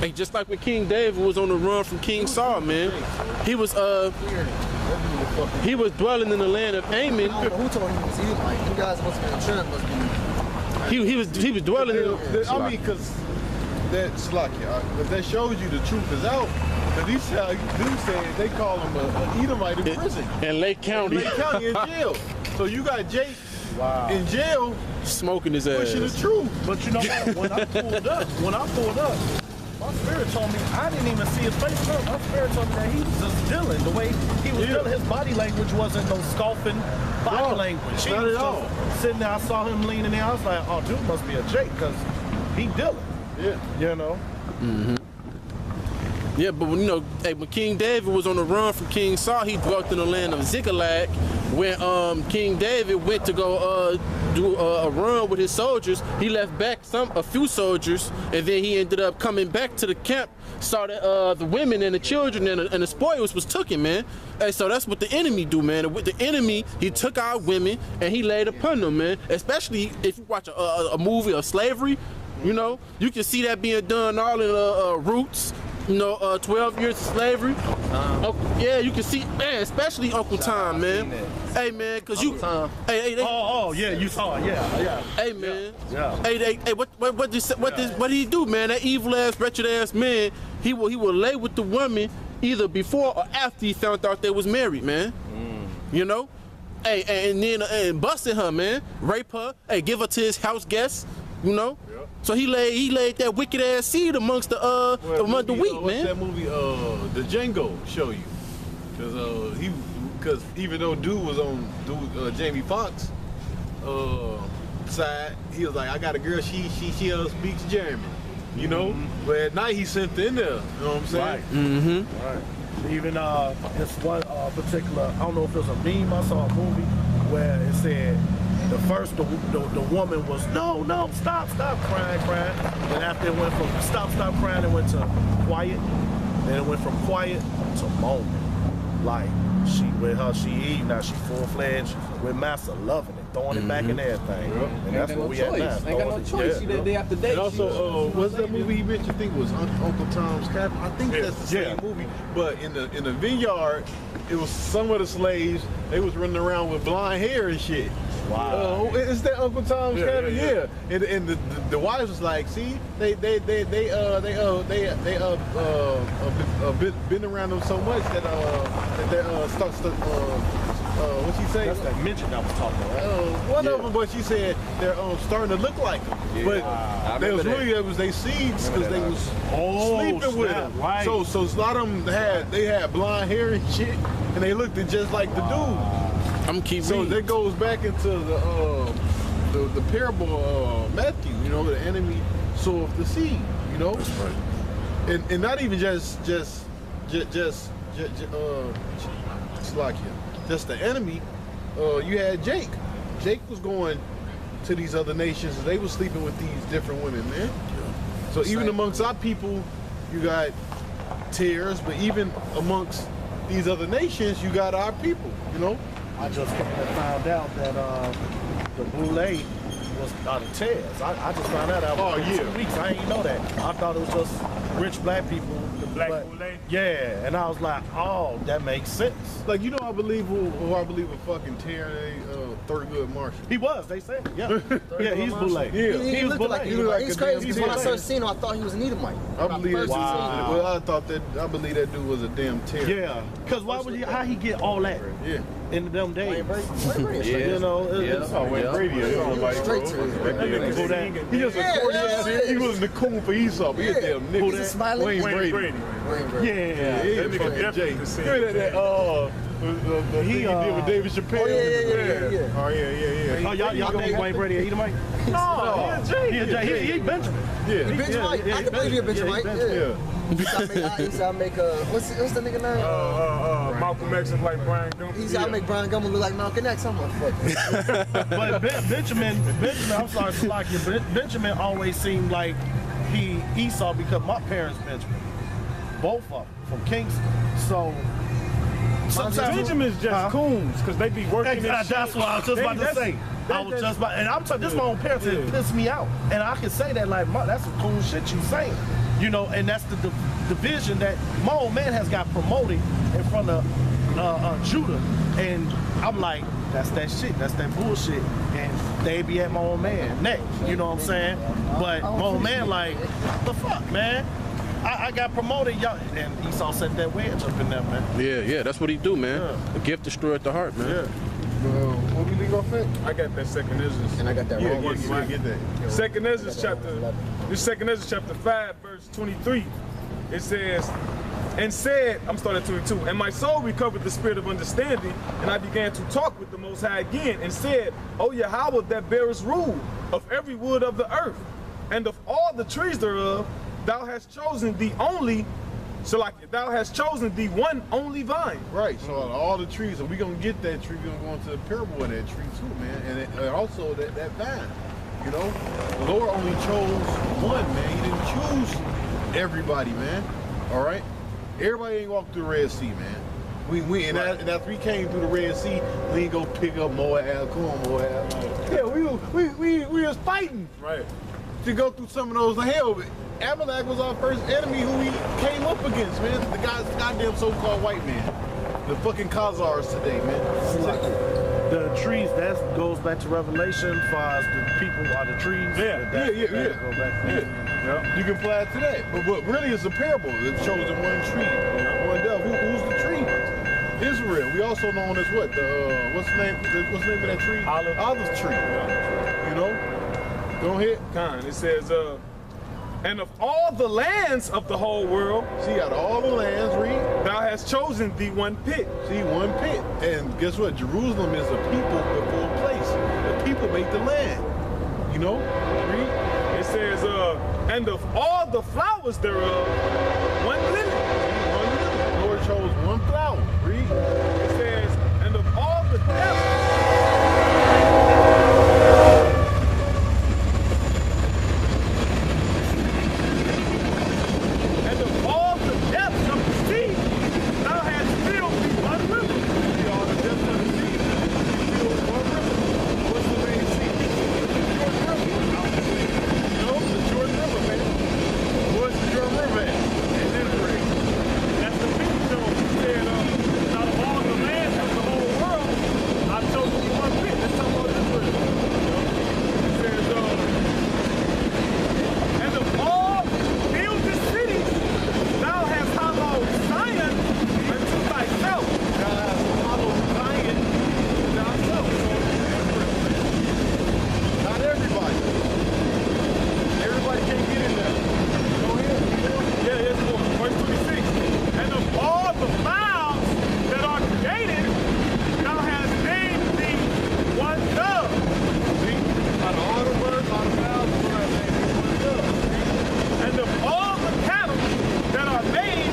Hey, just like when King David was on the run from King Saul, man. He was dwelling in the land of Ammon. I don't know who told him he was Edomite. You guys must have been trying, must be. He was dwelling in. I mean, because that's like that shows you the truth is out. But these dudes saying they call him an Edomite in prison. In Lake County. Lake County in jail. So you got Jake in jail smoking his ass. pushing the truth. But you know what? When I pulled up, my spirit told me I didn't even see his face. My spirit told me that he was just dealing. The way he was dealing, his body language wasn't no scoffing body language. He not was at all. just sitting there. I saw him leaning there. I was like, oh, dude must be a Jake because he dealing. Yeah. You know. Yeah, but you know, hey, when King David was on the run from King Saul, he dwelt in the land of Ziklag. When King David went to go do a run with his soldiers, he left back a few soldiers, and then he ended up coming back to the camp. Saw that the women and the children and the spoils was taken, man. Hey, so that's what the enemy do, man. With the enemy, he took our women and he laid upon them, man. Especially if you watch a movie of slavery, you know, you can see that being done all in Roots. You know, 12 years of slavery. Yeah, you can see, man, especially Uncle Tom, man. Hey, man, cause you. Hey, yeah, you saw it. Yeah. Hey, man. Yeah. Hey, what did he do, man? That evil ass, wretched ass man. He will lay with the woman either before or after he found out they was married, man. You know. Hey, and then busted her, man. Rape her. Hey, give her to his house guests. You know. So he laid that wicked ass seed amongst the the wheat, man. What's that movie? The Django show you, because even though dude was on Jamie Foxx side, he was like, I got a girl, she speaks German, you know. But at night he sent her in there. You know what I'm saying? Right. Right. Even this one particular, I don't know if it was a meme. I saw a movie where it said. The first, the woman was, no, stop crying. And after it went from stop crying, it went to quiet. Then it went from quiet to moaning. Like, she eat, now she full-fledged with Massa, loving it, throwing it back in everything. And that's what we at now. Ain't got no choice. She day after day. And also, what's that movie he mentioned? I think it was Uncle Tom's Cabin. I think that's the same movie. But in the vineyard, it was some of the slaves, they was running around with blonde hair and shit. Wow. Is that Uncle Tom's Cabin? Yeah. And the wives was like, see, they been around them so much that what she say? That's that midget that was talking about. Whatever, but she said they're starting to look like them. Yeah. But they was really it was they seeds because they was sleeping with them. Right. So a lot of them had blonde hair and shit, and they looked just like the dude. So that goes back into the parable of Matthew, you know, the enemy soweth the seed, you know. That's right. And not even just the enemy. You had Jake. Jake was going to these other nations, and they were sleeping with these different women, man. Yeah. So even amongst our people, you got tares, but even amongst these other nations, you got our people, you know. I just found out that the Boulay was out of Tez. I just found out 2 weeks. I didn't know that. I thought it was just rich black people. The black Boulay? Yeah, and I was like, oh, that makes sense. Like, you know, I believe who I believe a fucking Terry Thurgood Marshall. He was, they said. Yeah. Yeah, he's Boulay. Yeah. He looked like an Edomite. It's crazy because when I first seen him, I thought he was an Edomite. I believe that. Wow. Well, I believe that dude was a damn Terry. Yeah. Because how he get all that? Yeah. In them days. Wayne Brady. You know, Wayne Brady. Straight to it. He just a corny ass. He wasn't the coon for Esau. He a damn nigga. He's a smiling Wayne Brady. Yeah. He fucking Jay. He did with David Chappelle. Yeah. Oh yeah. Oh, y'all think Wayne Brady a Edomite? No, He Benjamin. Yeah. Benjamin. I can believe you're Benjamin. Yeah. He used to make what's the nigga name? Malcolm X is like Brian Gumble. He used to make Brian Gumble look like Malcolm X. I'm like, fuck. But Benjamin, I'm sorry to like you, but Benjamin always seemed like Esau because my parents Benjamin, both of them from Kingston. So sometimes Benjamin's just coons because they be working. That's what I was just about to say. And I'm talking. This my own parents. It pissed me out, and I can say that like, that's some cool shit you saying. You know, and that's the division that my old man has got promoted in front of Judah. And I'm like, that's that shit, that's that bullshit. And they be at my old man next, you know what I'm saying? But my old man like, the fuck, man? I got promoted, y'all, and Esau set that wedge up in there, man. Yeah, that's what he do, man. Yeah. The gift destroyed the heart, man. Yeah. What we leave off at? I got that second Ezra. And I got that wrong one. You get that. Second Ezra chapter, this second Ezra chapter 5, verse 23. It says, and said, I'm starting at 22, and my soul recovered the spirit of understanding, and I began to talk with the Most High again, and said, O Yahweh that bearest rule of every wood of the earth, and of all the trees thereof, thou hast chosen the only, thou hast chosen the one only vine. Right, so all the trees, and we're going to get that tree, we're going to go into the parable of that tree too, man, and also that vine, you know? The Lord only chose one, man. He didn't choose everybody, man, all right? Everybody ain't walked through the Red Sea, man. And after we came through the Red Sea, we ain't go pick up Moab, come on, Moab. Yeah, we was fighting. Right. To go through some of those hell, but Amalek was our first enemy who we came up against, man. The goddamn so-called white man. The fucking Khazars today, man. The trees, that goes back to Revelation as far as the people are the trees. Yeah. Go back to Yeah. You can apply it to that. But really it's a parable. It shows the one tree, one dove. Who's the tree? Israel. We also known as what? What's the name of that tree? Olive tree. You know? Go ahead. Con, it says, and of all the lands of the whole world, See, out of all the lands, read. thou hast chosen thee one pit. See, one pit. And guess what? Jerusalem is a people before a place. The people make the land. You know? Read. It says, and of all the flowers thereof, one lily. One lily. The Lord chose one flower. Read. It says, and of all the depths, and of all the depths of the sea, thou hast filled me one river. See all the depths of the sea. Filled one river. What's the main sea? The Jordan River, man. What's the Jordan River at? In Israel. That's the big show. He said, out of all the lands of the whole world, I've chosen you one pit. Let's talk about Israel. It says, and of all builded cities, thou hast hallowed Zion unto thyself. Thou hast followed Zion to thyself. Not everybody. Everybody can't get in there. Go ahead. Yeah, yes, Lord. Verse 26. And of all the fowls that are created, thou hast named thee one dove. See? Out of all the birds, out of thousands, we're not saying one dove. And of all the cattle that are made,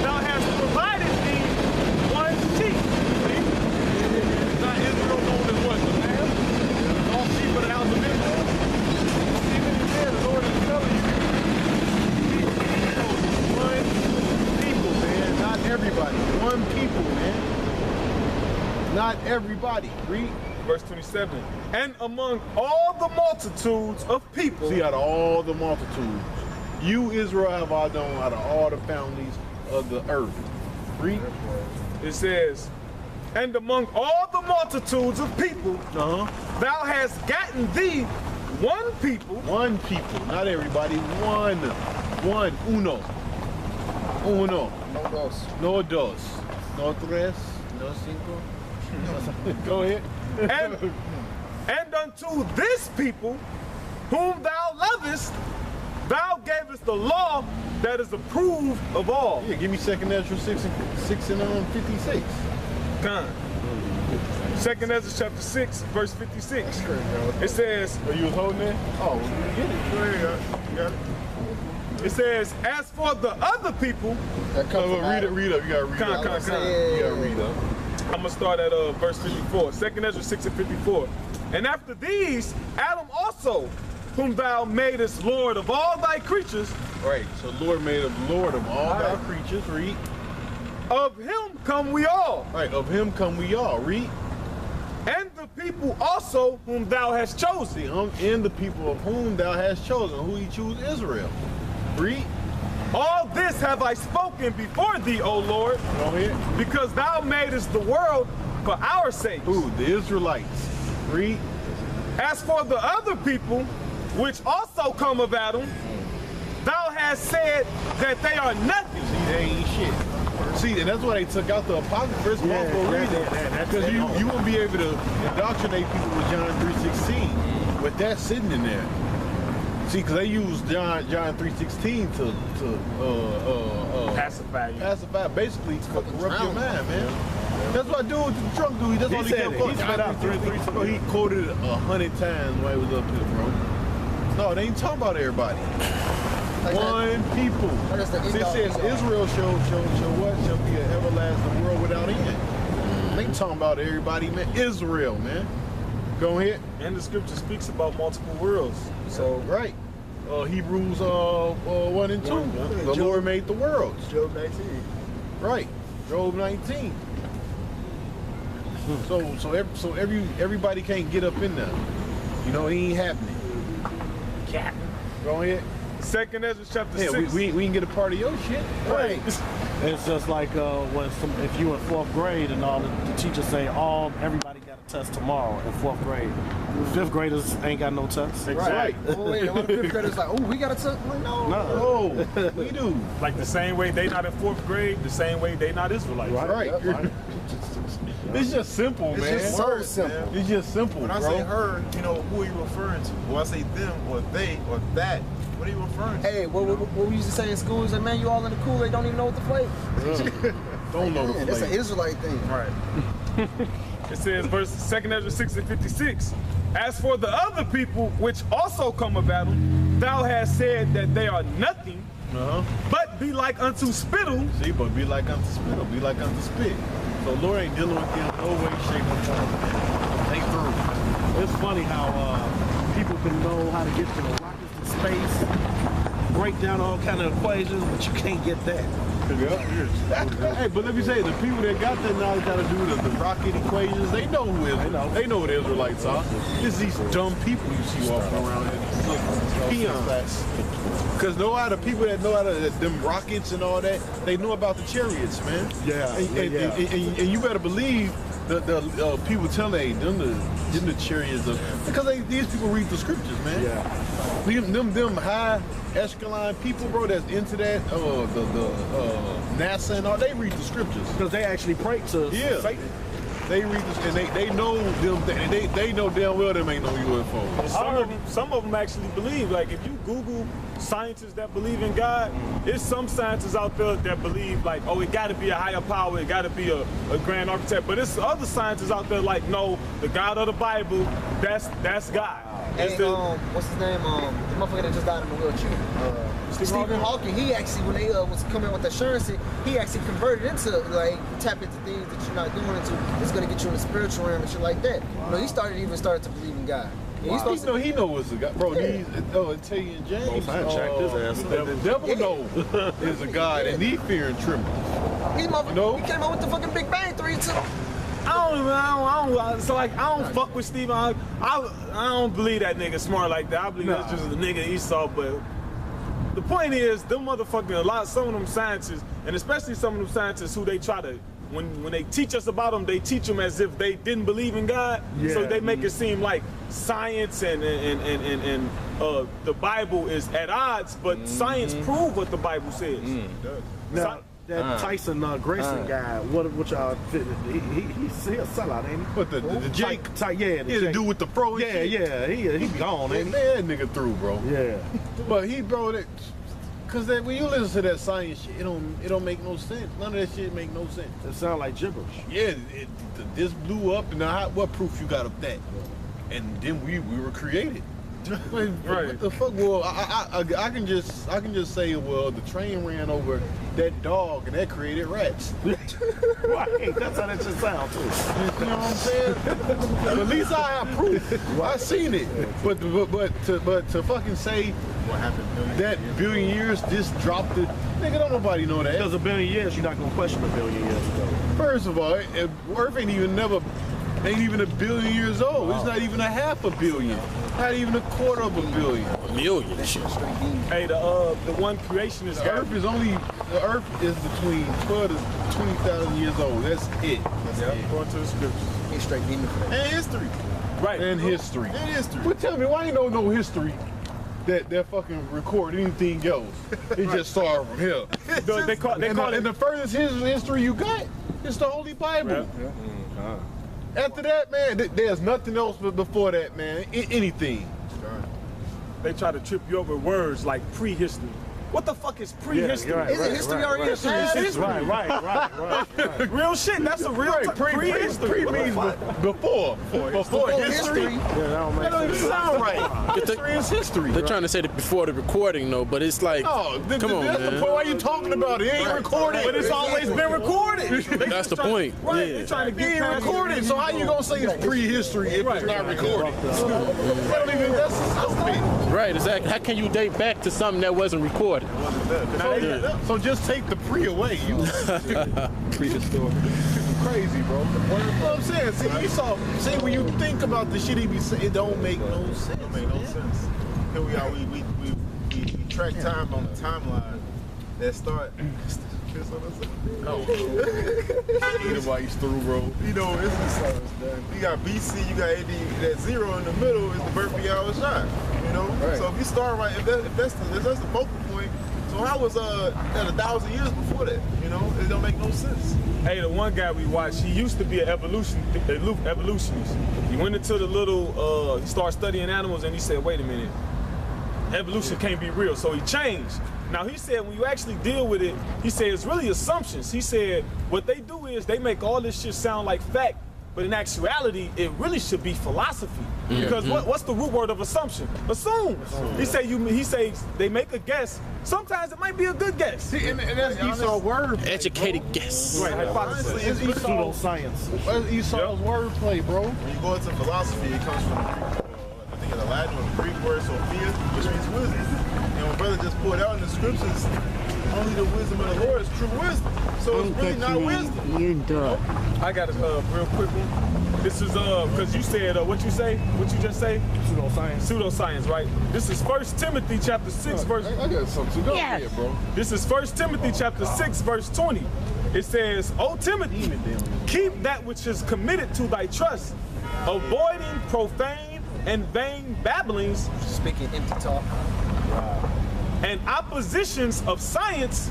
thou hast provided thee one sheep. See? Not Israel known as what? The lamb? All sheep of the house of Israel? Even he said, the Lord is telling you. One people, man. Not everybody. One people, man. Not everybody. Read. Verse 27. And among all the multitudes of people, See, out of all the multitudes, you, Israel, have I known out of all the families of the earth. Read. it says, and among all the multitudes of people, thou hast gotten thee one people. One people, not everybody. One. Uno. No dos. No dos. No tres. No cinco. Go ahead. And unto this people, whom thou lovest, thou gavest the law that is approved of all. Yeah, give me 2nd Ezra 6 and 56. Con. 2nd Ezra chapter 6, verse 56. It says, Oh, you was holding it? Oh, you get it. Go ahead, you got it. it says, as for the other people, That comes from Read Adam. up. You gotta read Con, up. con, con. You gotta read up. I'm gonna start at verse 54. 2nd Ezra 6 and 54. And after these, Adam also, whom thou madest Lord of all thy creatures, Right. So Lord made him Lord of all thy creatures. Read. of him come we all. Right. Of him come we all. Read. And the people also whom thou hast chosen. See, in the people of whom thou hast chosen. Who he choose? Israel. Read. All this have I spoken before thee, O Lord, Go ahead. because thou madest the world for our sake. Who? The Israelites. Read. As for the other people, which also come of Adam, thou hast said that they are nothing. See, they ain't shit. See, and that's why they took out the Apocrypha for a reason. Because you wouldn't be able to indoctrinate people with John 3:16 with that sitting in there. See, because they use John 3:16 to pacify, basically corrupt your mind, man. That's what I do with the drunk dude. That's all he kept fucking. Bro, he quoted it 100 times while he was up here, bro. No, they ain't talking about everybody. One people. See, it says Israel shall what? Shall be an everlasting world without end. They ain't talking about everybody, man. Israel, man. Go ahead. And the scripture speaks about multiple worlds. So Right. Hebrews 1 and 2. The Lord made the worlds. Job 19. Right. Job 19. So everybody can't get up in there. You know, it ain't happening. cat. Go ahead. Second Ezra chapter Yeah, 6. we can get a part of your shit. Right. It's just like if you in 4th grade and all the teachers say everybody got a test tomorrow in 4th grade. 5th graders ain't got no tests. Right. Oh, wait, what the 5th graders like, oh, we got to tuck? Like, no. Oh, we do. Like the same way they not in 4th grade, the same way they not Israelites. Right. It's just simple, It's man. just so simple. It's just simple, When I bro. say her, you know, who are you referring to? Or I say them, or they, or that, what are you referring to? Hey, what we used to say in school is that, man, you all in the Kool-Aid don't even know what the flavor. Don't know the Man, it's an flavor. Israelite thing. Right. It says, verse 2 Ezra 6 and 56. As for the other people which also come of Adam, thou hast said that they are nothing, but be like unto spittle. See, but be like unto spittle, be like unto spit. So Lord ain't dealing with them no way, shape, or form. They through. It's funny how people can know how to get from rockets to space, break down all kind of equations, but you can't get that. Hey, but let me say, the people that got that knowledge how to do the rocket equations, they know who is. They know what Israelites are. It's these dumb people you see walking around here, these peons. Because the people that know how to them rockets and all that, they know about the chariots, man. Yeah, And you better believe the people telling them the chariots because these people read the scriptures, man. Yeah. Them high echelon people, bro, that's into that NASA and all, they read the scriptures. Because they actually pray to Satan. They read this and they know them. They know damn well them ain't no UFO. Some of them actually believe. Like if you Google scientists that believe in God, there's some scientists out there that believe like, oh, it got to be a higher power, it got to be a grand architect. But it's other scientists out there like, no, the God of the Bible, that's God. Hey, what's his name? The motherfucker that just died in the wheelchair. Stephen Hawking. He actually, when they was coming with the assurance, he actually converted into like tap into things that you're not doing into. It's gonna get you in the spiritual realm and shit like that. You know, he started to believe in God. Wow. He knows a God, bro. Yeah. It tell you in James. The devil knows is a God, and he fear and tremble. He came out with the fucking Big Bang Theory too. I don't fuck with Steve. I don't believe that nigga smart like that. I believe that's just a nigga Esau. But the point is, them motherfucking some of them scientists, and especially some of them scientists who they try to, when they teach us about them, they teach them as if they didn't believe in God. Yeah. So they make it seem like science and the Bible is at odds, but science prove what the Bible says. Now, that Tyson Grayson guy, what y'all? He's a sellout, ain't he? But the Jake, the dude with the fro. He gone, ain't he? That nigga through, bro. Yeah, but he bro that. Cause when you listen to that science shit, it don't make no sense. None of that shit make no sense. It sound like gibberish. Yeah, this blew up, and now what proof you got of that? And then we were created. Like, right. What the fuck? Well, I can just say, well, the train ran over that dog and that created rats. Right. That's how that just sounds too. You know what I'm saying? But at least I have proof. I seen it. But to fucking say what happened that billion years just dropped it. Nigga, don't nobody know that. Because a billion years, you're not gonna question a billion years ago. First of all, Earth ain't even a billion years old. It's not even a half a billion. Not even a quarter of a billion. million. Straight demon. Hey, the one creationist The guy. earth is between 12 to 20,000 years old. That's it. According to the scriptures. He's straight demon for that. And history. Right. And history. And history. But tell me, why you don't know history that fucking record anything else? It just started from here. They call And it the furthest history you got is the Holy Bible. After that, man, there's nothing else before that, man. Anything. They try to trip you over words like prehistory. What the fuck is prehistory? right. Isn't history already History past? is history. Right. Real shit. That's a real prehistory. Pre means before history. That don't even sound right. History is history. They're trying to say that before the recording, though, but it's like, Oh, come on, that's the man. point. Why you talking about it? It ain't recorded. But it's always been recorded. That's the point. Right. Yeah. They're trying to It get ain't past recorded. So how you gonna say it's prehistory if it's not recorded? That don't even. That's stupid. Right, exactly. How can you date back to something that wasn't recorded? So just take the pre away. You Prehistoric. crazy, bro. What I'm saying, see, when you think about the shit he be saying, it don't make no sense. It make no sense. Here we are. We track time on the timeline that start. Anybody's through, bro. You know, you got BC, you got AD. That zero in the middle is the birth of Yahweh Shai. You know, Right. so if you start right, if that's the focal point. So how was that 1,000 years before that? You know, it don't make no sense. Hey, the one guy we watched, he used to be an evolutionist. He went into the little, he started studying animals and he said, wait a minute, evolution can't be real. So he changed. Now he said when you actually deal with it, he said it's really assumptions. He said what they do is they make all this shit sound like fact, but in actuality, it really should be philosophy. Because what's the root word of assumption? Assume. He say they make a guess. Sometimes it might be a good guess. See, and that's Esau's word. Educated guess. Right, hypothesis. It's Pseudoscience. Esau's wordplay, bro. When you go into philosophy, it comes from the Greek, I think it's the Latin or the Greek word Sophia, which means wisdom. And when brother just pulled out in the scriptures, only the wisdom of the Lord is true wisdom. So it's really not wisdom. You duck. I got a real quick one. This is because you said what you say? What you just say? Pseudoscience. Pseudoscience, right? This is 1 Timothy chapter 6 verse. I got something to go Yes. here, bro. This is 1 Timothy chapter 6 verse 20. It says, "O Timothy, keep that which is committed to thy trust, avoiding profane and vain babblings Speaking empty talk. and oppositions of science,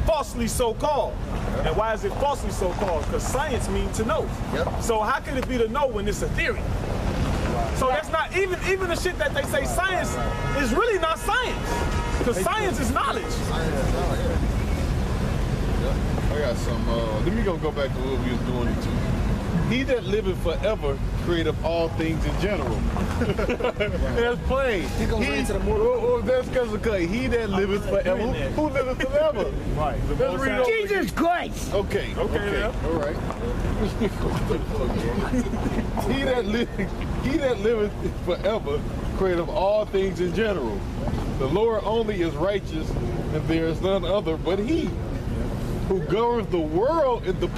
falsely so called." And why is it falsely so called? Because science means to know. Yep. So how can it be to know when it's a theory? So that's not even the shit that they say science is really not science. Because science is knowledge. I got some. Let me go back to what we was doing it to. He that liveth forever created all things in general. That's plain. He goes right into the mortal. That's because he that liveth forever. Who liveth forever? Right. Let's read over. Jesus Christ! Okay. now. All right. he that liveth forever created all things in general. The Lord only is righteous, and there is none other but he who governs the world in the